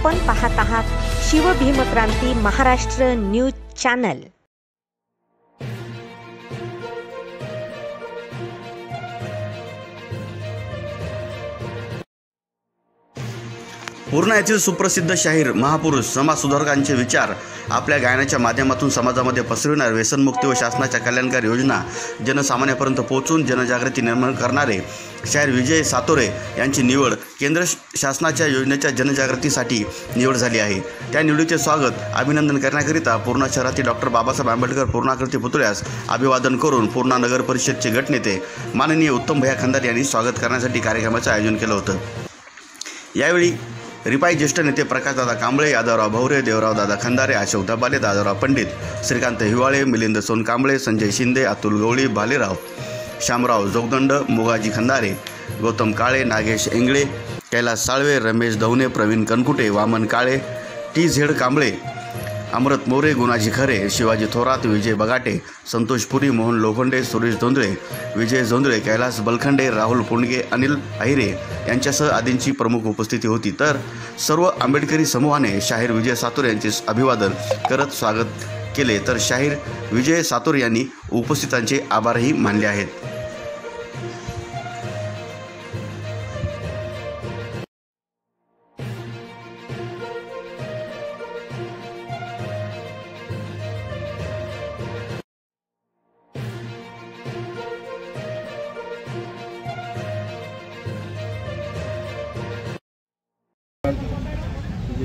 आपण पाहत आहात शिवभीमक्रांती महाराष्ट्र न्यूज चॅनल। पूर्णा येथील सुप्रसिद्ध शाहीर महापुरुष समाज सुधारकांचे विचार आपल्या गायनाच्या माध्यमातून समाजामध्ये पसरविणार व्यसनमुक्ती व शासनाच्या कल्याणकारी योजना जनसामान्यांपर्यंत पोहोचून जनजागृती निर्माण करणारे शाहीर विजय सातोरे यांची निवड केंद्र शासनाच्या योजनेच्या जनजागृतीसाठी निवड झाली आहे। त्या निवडीचे स्वागत अभिनंदन करण्याकरिता पूर्णा शहरातील डॉक्टर बाबासाहेब आंबेडकर पूर्णाकृती पुतळ्यास अभिवादन करून पूर्णा नगर परिषदचे गटनेते माननीय उत्तम भैया खंदारे यांनी स्वागत करण्यासाठी कार्यक्रमाचे आयोजन केले होते। यावेळी रिपाई ज्येष्ठ नेते प्रकाशदादा कांबळे, यादवराव भवरे, देवराव दादा खंदारे, अशोक धबाले, दादाराव पंडित, श्रीकांत हिवाळे, मिलिंद सोनकांबळे, संजय शिंदे, अतुल गवळी, भालेराव, शामराव जोगदंड, मुगाजी खंदारे, गौतम काळे, नागेश इंगळे, कैलास साळवे, रमेश दवणे, प्रवीण कनकुटे, वामन काळे, TZ कांबळे, अमृत मोरे, गुणाजी खरे, शिवाजी थोरात, विजय बगाटे, संतोष पुरी, मोहन लोखंडे, सुरेश जोंधळे, विजय जोंधळे, कैलास बलखंडे, राहुल पुंडगे, अनिल अहिरे यांच्यासह आदींची प्रमुख उपस्थिती होती। तर सर्व आंबेडकरी समूहाने शाहीर विजय सातोरे यांचे अभिवादन करत स्वागत केले। तर शाहीर विजय सातोरे यांनी उपस्थितांचे आभारही मानले आहेत।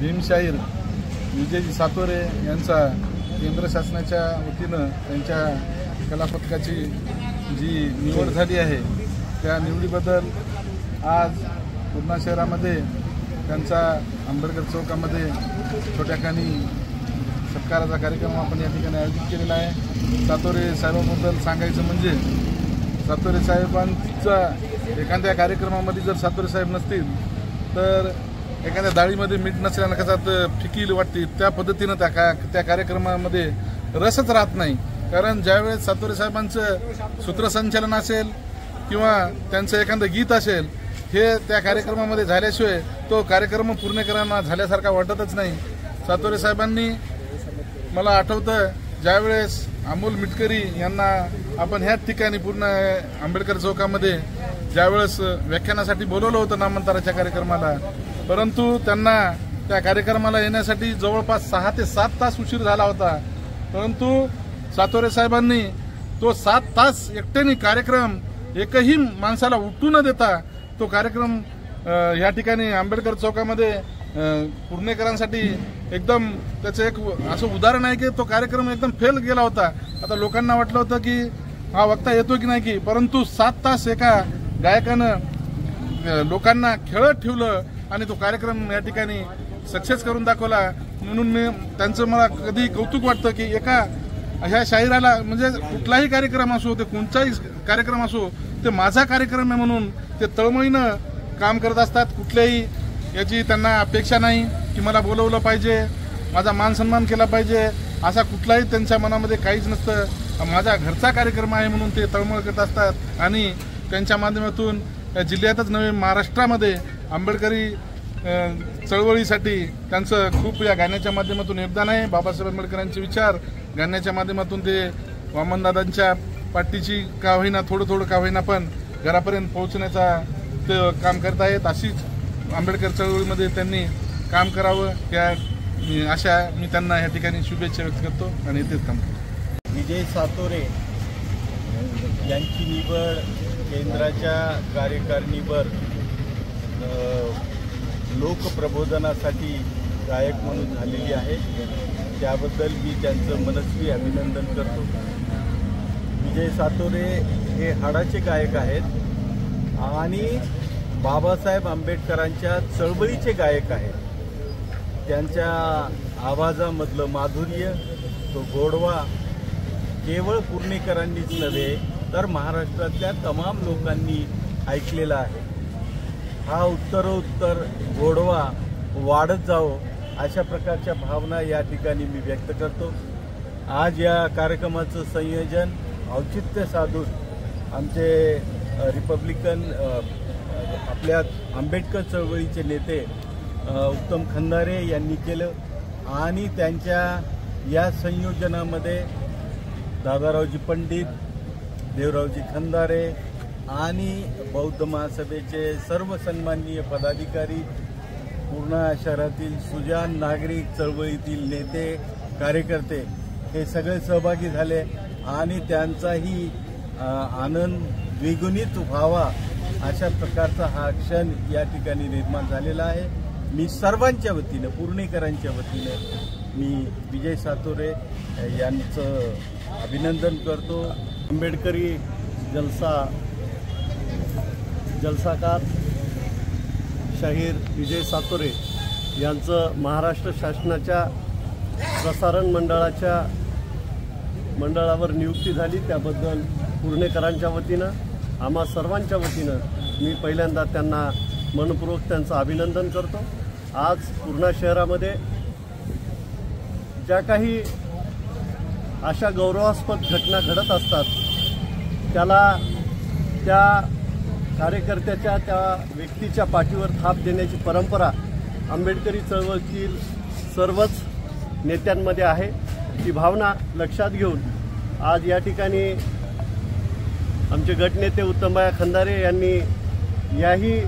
भीमशाहीर विजयजी सातोरे यांचा केंद्र शासनाच्या वतीनं त्यांच्या कलापथकाची जी निवड झाली आहे त्या निवडीबद्दल आज पूर्णा शहरामध्ये त्यांचा आंबेडकर चौकामध्ये छोट्याखानी सत्काराचा कार्यक्रम आपण या ठिकाणी आयोजित केलेला आहे। सातोरे साहेबांबद्दल सांगायचं म्हणजे सातोरे साहेबांचा एखाद्या कार्यक्रमामध्ये जर सातोरे साहेब नसतील तर एखाद्या डाळीमध्ये मीठ नसल्यानं कसा फिकील वाटते त्या पद्धतीनं त्या कार्यक्रमामध्ये रसच राहत नाही। कारण ज्यावेळेस सातोरे साहेबांचं सूत्रसंचालन असेल किंवा त्यांचं एखादं गीत असेल हे त्या कार्यक्रमामध्ये झाल्याशिवाय तो कार्यक्रम पूर्ण करायला झाल्यासारखा वाटतच नाही। सातोरे साहेबांनी मला आठवतं ज्यावेळेस अमोल मिटकरी यांना आपण ह्याच ठिकाणी पूर्ण आंबेडकर चौकामध्ये ज्यावेळेस व्याख्यानासाठी बोलवलं होतं नामांतराच्या कार्यक्रमाला, परंतु त्यांना त्या कार्यक्रमाला येण्यासाठी जवळपास 6 ते 7 तास उशीर झाला होता। परंतु सातोरे साहेबांनी तो 7 तास एकट्याने कार्यक्रम एकही माणसाला उठू न देता तो कार्यक्रम या ठिकाणी आंबेडकर चौकामध्ये पुणेकरांसाठी एकदम त्याचं एक असं उदाहरण आहे की तो कार्यक्रम एकदम फेल गेला होता। आता लोकांना वाटलं होतं की हा वक्ता येतो की नाही की, परंतु 7 तास एका गायकानं लोकांना खेळत ठेवलं आणि तो कार्यक्रम या ठिकाणी सक्सेस करून दाखवला। म्हणून मी त्यांचं मला कधी कौतुक वाटतं की एका ह्या शाहिराला म्हणजे कुठलाही कार्यक्रम असो ते कोणताही कार्यक्रम असो ते माझा कार्यक्रम आहे म्हणून ते तळमळीनं काम करत असतात। कुठल्याही याची त्यांना अपेक्षा नाही की मला बोलवलं पाहिजे, माझा मान सन्मान केला पाहिजे, असा कुठलाही त्यांच्या मनामध्ये काहीच नसतं। माझा घरचा कार्यक्रम आहे म्हणून ते तळमळ करत असतात आणि त्यांच्या माध्यमातून या जिल्ह्यातच नव्हे महाराष्ट्रामध्ये आंबेडकरी चळवळीसाठी त्यांचं खूप या गाण्याच्या माध्यमातून योगदान आहे। बाबासाहेब आंबेडकरांचे विचार गाण्याच्या माध्यमातून ते वामनदादांच्या पाठीची का होईना थोडं का होईना पण घरापर्यंत पोहोचण्याचा ते काम करत आहेत। अशीच आंबेडकर चळवळीमध्ये त्यांनी काम करावं या आशा मी त्यांना या ठिकाणी शुभेच्छा व्यक्त करतो आणि तेच काम करतो। विजय सातोरे यांची निवड केंद्राच्या कार्यकारिणीवर लोकप्रबोधनासाठी गायक म्हणून झालेली आहे, त्याबद्दल मी त्यांचं मनस्वी अभिनंदन करतो। विजय सातोरे हे हाडाचे गायक आहेत आणि बाबासाहेब आंबेडकरांच्या चळवळीचे गायक आहेत। त्यांच्या आवाजामधलं माधुर्य, तो गोडवा केवळ पुणेकरांनीच नव्हे तर महाराष्ट्रातल्या तमाम लोकांनी ऐकलेला आहे। हा उत्तरोत्तर गोडवा वाढत जावो अशा प्रकारच्या भावना या ठिकाणी मी व्यक्त करतो। आज या कार्यक्रमाचं संयोजन औचित्य साधून आमचे रिपब्लिकन आपल्या आंबेडकर चळवळीचे नेते उत्तम खंदारे यांनी केलं आणि त्यांच्या या संयोजनामध्ये दादारावजी पंडित, देवरावजी खंदारे आणि बौद्ध महासभेचे सर्व सन्माननीय पदाधिकारी, पूर्णा शहरातील सुजाण नागरिक चळवळीतील नेते, कार्यकर्ते हे सगळे सहभागी झाले आणि त्यांचाही आनंद द्विगुणित व्हावा अशा प्रकारचा हा क्षण या ठिकाणी निर्माण झालेला आहे. मी सर्वांच्या वतीनं, पुणेकरांच्या वतीनं मी विजय सातोरे यांचं अभिनंदन करतो. आंबेडकरी जलसाकार शाहीर विजय सातोरे यांचं महाराष्ट्र शासनाच्या प्रसारण मंडळावर नियुक्ती झाली, त्याबद्दल पुणेकरांच्या वतीनं, आम्हा सर्वांच्या वतीनं मी पहिल्यांदा त्यांना मनपूर्वक त्यांचं अभिनंदन करतो. आज पूर्णा शहरामध्ये ज्या काही अशा गौरवास्पद घटना घडत असतात त्याला त्या कार्यकर्त्याच्या, त्या व्यक्तीच्या पाठीवर थाप देण्याची परंपरा आंबेडकरी चळवळीतील सर्वच नेत्यांमध्ये आहे. ही भावना लक्षात घेऊन आज या ठिकाणी आमचे गटनेते उत्तमबाया खंदारे यांनी याही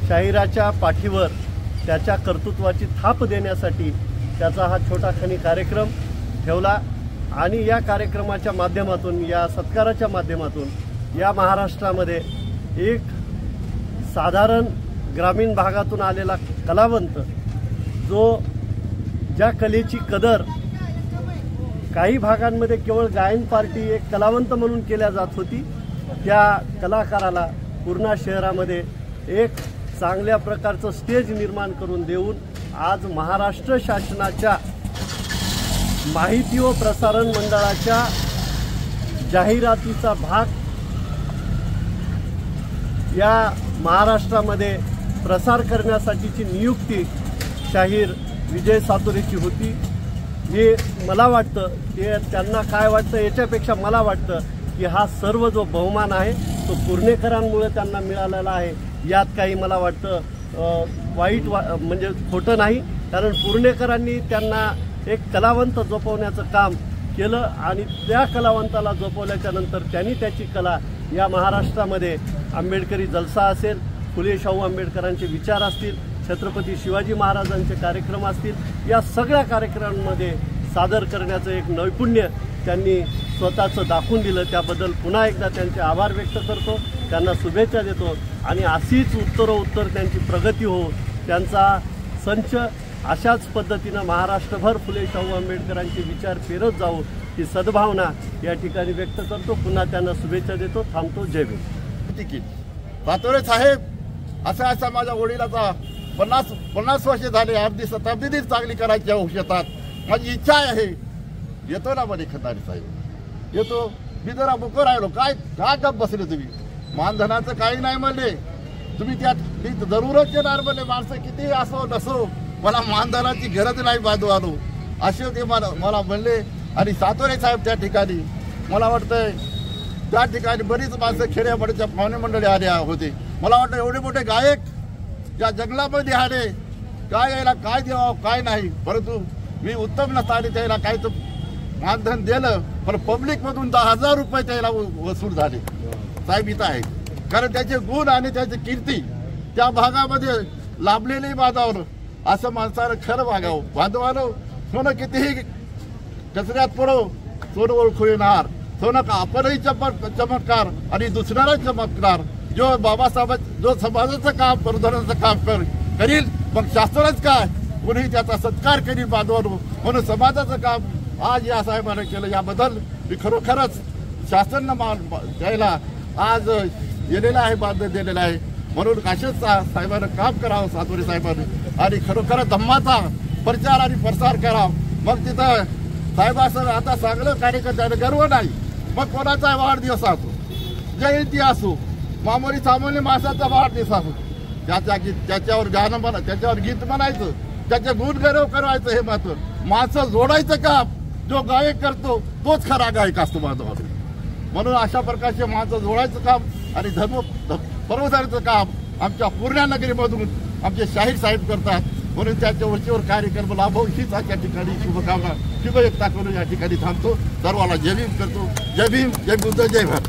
शाहिराच्या पाठीवर त्याच्या कर्तृत्वाची थाप देण्यासाठी त्याचा हा छोटाखानी कार्यक्रम ठेवला आणि या कार्यक्रमाच्या माध्यमातून, या सत्काराच्या माध्यमातून या महाराष्ट्रामध्ये एक साधारण ग्रामीण भागातून आलेला कलावंत, जो ज्या कलेची कदर काही भागांमध्ये केवळ गायन पार्टी एक कलावंत म्हणून केल्या जात होती, त्या कलाकाराला पूर्णा शहरामध्ये एक चांगल्या प्रकारचं स्टेज निर्माण करून देऊन आज महाराष्ट्र शासनाच्या माहिती व प्रसारण मंडळाच्या जाहिरातीचा भाग या महाराष्ट्रामध्ये प्रसार करण्यासाठीची नियुक्ती शाहीर विजय सातोरेची होती. हे मला वाटतं, ते त्यांना काय वाटतं याच्यापेक्षा मला वाटतं की हा सर्व जो बहुमान आहे तो पुणेकरांमुळे त्यांना मिळालेला आहे. यात काही मला वाटतं वाईट म्हणजे खोटं नाही, कारण पुणेकरांनी त्यांना एक कलावंत जोपवण्याचं काम केलं आणि त्या कलावंताला जोपवल्याच्या नंतर त्यांनी त्याची कला या महाराष्ट्रामध्ये आंबेडकरी जलसा असेल, फुले शाहू आंबेडकरांचे विचार असतील, छत्रपती शिवाजी महाराजांचे कार्यक्रम असतील, या सगळ्या कार्यक्रमांमध्ये सादर करण्याचं एक नैपुण्य त्यांनी स्वतःचं दाखवून दिलं. त्याबद्दल पुन्हा एकदा त्यांचे आभार व्यक्त करतो, त्यांना शुभेच्छा देतो आणि अशीच उत्तरोत्तर त्यांची प्रगती हो, त्यांचा संच अशाच पद्धतीनं महाराष्ट्रभर फुले शाहू आंबेडकरांचे विचार पेरत जाऊ ही सद्भावना या ठिकाणी व्यक्त करतो. पुन्हा त्यांना शुभेच्छा देतो. थांबतो. जय भीम. सातोरे साहेब असा माझ्या वडिलाचा 50 वर्ष झाले, अर्धी शताब्दी चांगली करायची औषधात माझी इच्छा आहे. येतो ना मध्ये खंदारे साहेब, येतो. मी जरा मुक राहिलो, काय गप बसले तुम्ही, मानधनाचं काही नाही म्हणले तुम्ही, त्यात जरूरच येणार म्हणले. माणसं किती असो नसो, मला मानधनाची गरज नाही बाजू आलो असे ते मला म्हणले. आणि सातोरे साहेब त्या ठिकाणी मला वाटतंय त्या ठिकाणी बरीच माणसं खेड्यापाड्याच्या पाहुणे मंडळी आले होते. मला वाटतं एवढे मोठे गायक या जंगलामध्ये आले, काय यायला काय द्यावं काय नाही, परंतु मी उत्तम नसताना त्याला काय तर मानधन दिलं, पण पब्लिकमधून 10,000 रुपये त्याला वसूल झाले. साहेब इथं आहे, कारण त्याचे गुण आणि त्याची कीर्ती त्या भागामध्ये लाभलेली बांधावलं. असं माणसानं खरं वागावं. बांधवानं सोनं कितीही कचऱ्यात पडो, सोनं ओळखू येणार. सोनं का आपणही चमत्कार आणि दुसऱ्याला चमत्कार. जो बाबासाहेब जो समाजाचं काम, प्रबोधनाचं काम करील, मग शास्त्रच काय कोणीही त्याचा सत्कार करील बांधवानं. म्हणून समाजाचं काम आज या साहेबांना केलं, याबद्दल मी खरोखरच शासनानं द्यायला आज दिलेलं आहे, बांधून दिलेलं आहे. म्हणून असेच साहेबांना काम करावं सातोरे साहेबांनी आणि खरोखरच धम्माचा प्रचार आणि प्रसार करावा. मग तिथं साहेब असं आता चांगलं कार्यकर्त्याला गर्व नाही, मग कोणाचा वाढदिवस असो, जयंती असो, मामूली सामान्य माणसाचा वाढदिवस असो, त्याच्यावर गाणं म्हणा, त्याच्यावर गीत म्हणायचं, त्याचे गुणगौरव करायचं. हे महत्व माणसं जोडायचं काम जो गायक करतो तोच खरा गायक असतो माझं. म्हणून अशा प्रकारचे माणसं जोडायचं काम आणि धर्म प्रबोधनाचं काम आमच्या पूर्णा नगरीमधून आमचे शाहीर साहेब करतात. म्हणून त्यांच्या वरचीवर कार्यक्रम लाभव हीच या ठिकाणी शुभकामना शुभेच्छा करून या ठिकाणी थांबतो. सर्वांना जय भीम करतो. जय भीम, जय बुद्ध, जय भारत.